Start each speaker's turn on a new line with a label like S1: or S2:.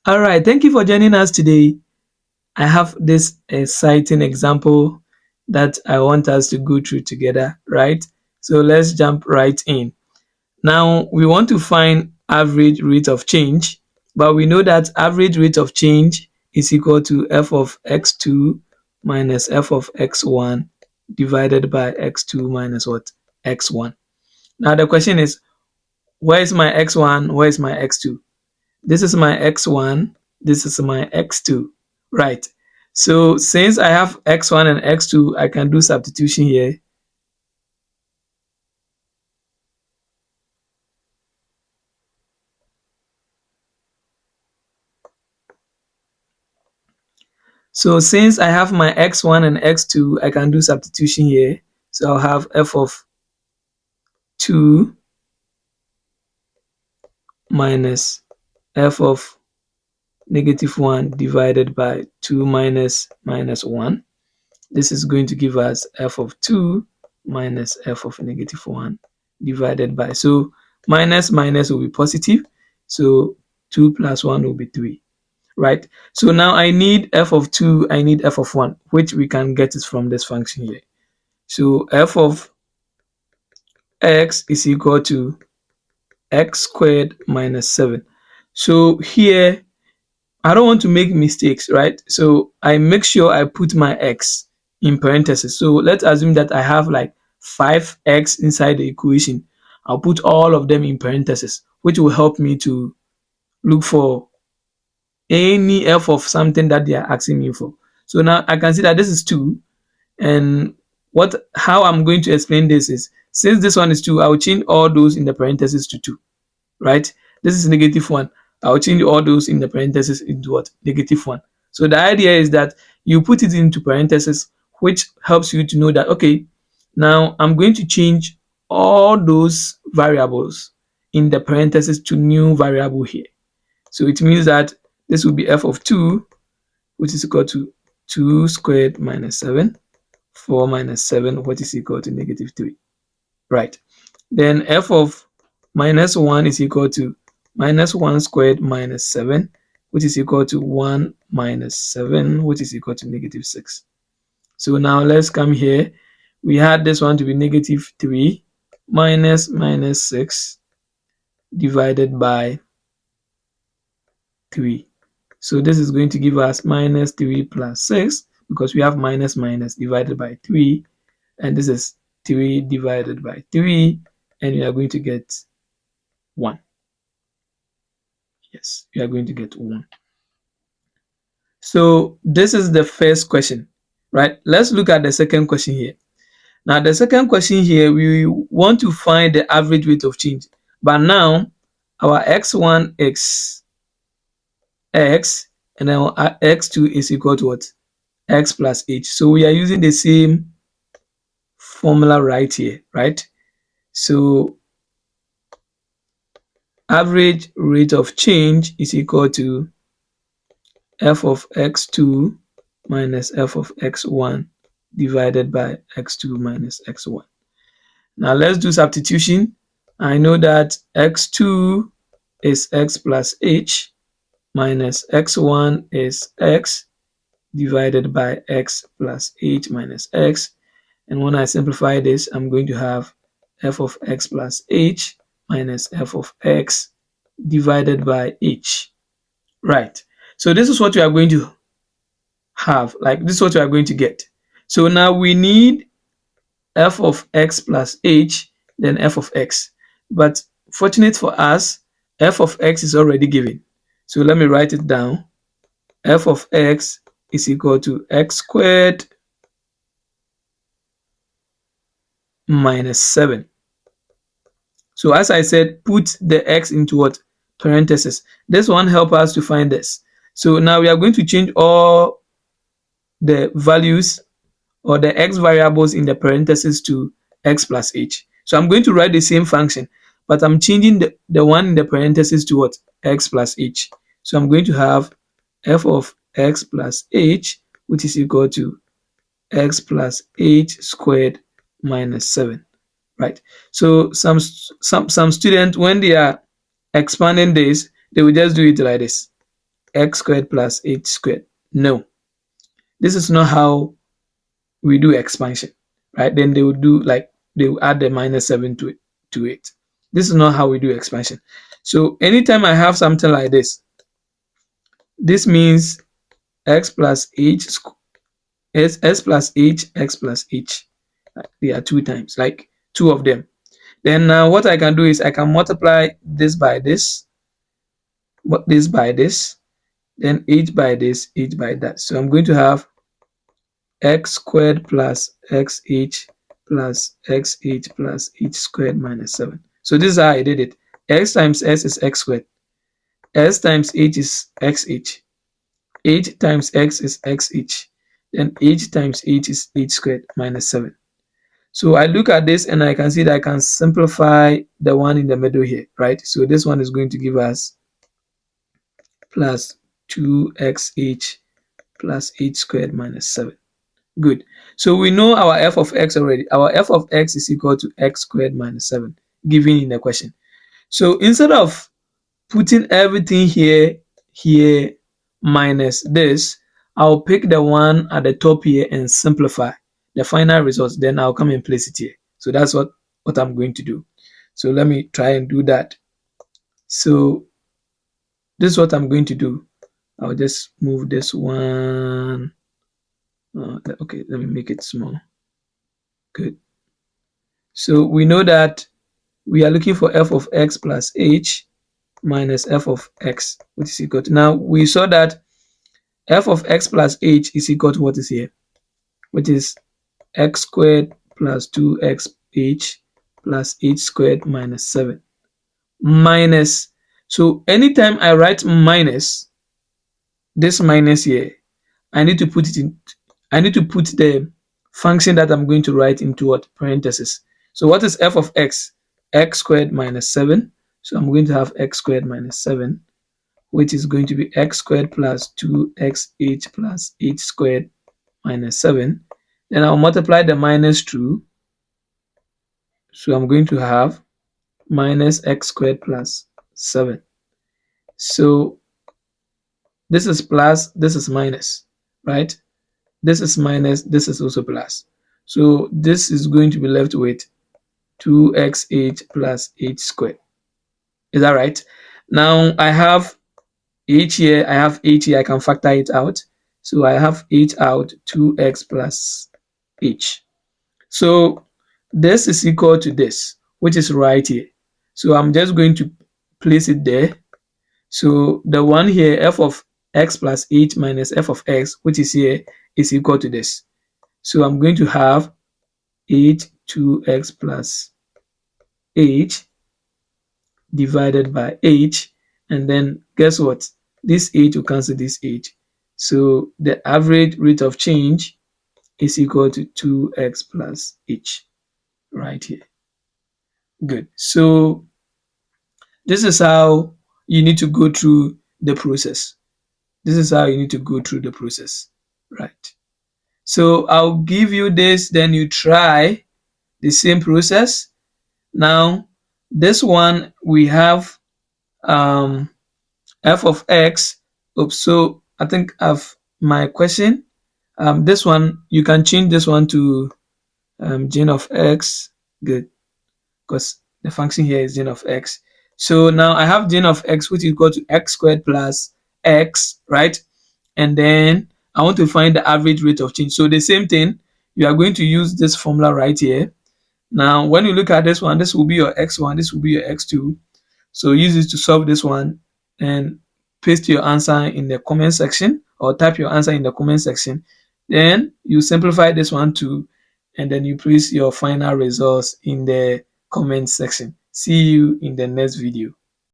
S1: All right, thank you for joining us today. I have this exciting example that I want us to go through together, right? So let's jump right in. Now, we want to find average rate of change, but we know that average rate of change is equal to f of x2 minus f of x1 divided by x2 minus what? X1. Now, the question is, where is my x1? Where is my x2? This is my x1, this is my x2, right? So since I have x1 and x2, I can do substitution here. So since I have my x1 and x2, I can do substitution here. So I'll have f of 2 minus f of -1 divided by 2 minus 1. This is going to give us f of 2 minus f of -1 divided by, so minus minus will be positive, so 2 plus 1 will be 3, right? So now I need f of 2, I need f of 1, which we can get it from this function here. So f of x is equal to x squared minus 7. So here I don't want to make mistakes, right? So I make sure I put my x in parentheses. So let's assume that I have like 5x inside the equation. I'll put all of them in parentheses, which will help me to look for any f of something that they are asking me for. So now I can see that this is 2, and how I'm going to explain this is, since this one is 2, I'll change all those in the parentheses to 2, right? This is -1. I'll change all those in the parentheses into what? -1. So the idea is that you put it into parentheses, which helps you to know that, okay, now I'm going to change all those variables in the parentheses to new variable here. So it means that this will be f of 2, which is equal to 2 squared minus 7, 4 minus 7, which is equal to -3, right? Then f of -1 is equal to -1 squared minus 7, which is equal to 1 minus 7, which is equal to -6. So now let's come here. We had this one to be -3 minus -6 divided by 3. So this is going to give us -3 plus 6, because we have minus minus divided by 3, and this is 3 divided by 3, and we are going to get 1. Yes, we are going to get 1. So this is the first question, right? Let's look at the second question here. Now, the second question here, we want to find the average rate of change. But now, our x1 is x, and then our x2 is equal to what? X plus h. So we are using the same formula right here, right? So average rate of change is equal to f of x2 minus f of x1 divided by x2 minus x1. Now let's do substitution. I know that x2 is x plus h minus x1 is x divided by x plus h minus x. And when I simplify this, I'm going to have f of x plus h minus f of x divided by h. Right. So this is what we are going to have. Like, this is what we are going to get. So now we need f of x plus h, then f of x. But fortunate for us, f of x is already given. So let me write it down. F of x is equal to x squared minus 7. So as I said, put the x into what? Parentheses. This one help us to find this. So now we are going to change all the values or the x variables in the parentheses to x plus h. So I'm going to write the same function, but I'm changing the one in the parentheses to what? X plus h. So I'm going to have f of x plus h, which is equal to x plus h squared minus 7, right? So some students, when they are expanding this, they will just do it like this. x squared plus h squared. No, this is not how we do expansion, right? Then they would do like they will add the -7 to it. This is not how we do expansion. So anytime I have something like this means x plus h s plus h x plus h. They are 2 times, like 2 of them. Then now what I can do is I can multiply this by this by this, then h by this, h by that. So I'm going to have x squared plus xh plus xh plus h squared minus 7. So this is how I did it. X times s is x squared. S times h is xh. H times x is xh. Then h times h is h squared minus 7. So I look at this and I can see that I can simplify the one in the middle here, right? So this one is going to give us plus 2xh plus h squared minus 7. Good. So we know our f of x already. Our f of x is equal to x squared minus 7, given in the question. So instead of putting everything here, minus this, I'll pick the one at the top here and simplify the final result. Then I'll come and place it here. So that's what I'm going to do. So let me try and do that. So this is what I'm going to do. I'll just move this one. Okay, let me make it small. Good. So we know that we are looking for f of x plus h minus f of x, which is equal to, now we saw that f of x plus h is equal to what is here, which is x squared plus 2xh plus h squared minus 7. Minus, so anytime I write minus, this minus here, I need to put the function that I'm going to write into what? Parentheses. So what is f of x? X squared minus 7. So I'm going to have x squared minus 7, which is going to be x squared plus 2xh plus h squared minus 7. Then I'll multiply the minus 2. So I'm going to have minus x squared plus 7. So this is plus, this is minus, right? This is minus, this is also plus. So this is going to be left with 2xh plus h squared. Is that right? Now I have h here, I have h here, I can factor it out. So I have h out, 2x plus h. So this is equal to this, which is right here. So I'm just going to place it there. So the one here, f of x plus h minus f of x, which is here, is equal to this. So I'm going to have h 2x plus h divided by h, and then guess what? This h will cancel this h. So the average rate of change is equal to 2x plus h right here. Good. So this is how you need to go through the process. This is how you need to go through the process, right? So I'll give you this, then you try the same process. Now, this one we have f of x. Oops, so I think I've my question. This one, you can change this one to gen of x. Good, because the function here is gen of x. So now I have gen of x, which is equal to x squared plus x, right? And then I want to find the average rate of change. So the same thing, you are going to use this formula right here. Now, when you look at this one, this will be your x1, this will be your x2. So use it to solve this one and paste your answer in the comment section, or type your answer in the comment section. Then you simplify this one too, and then you place your final results in the comment section. See you in the next video.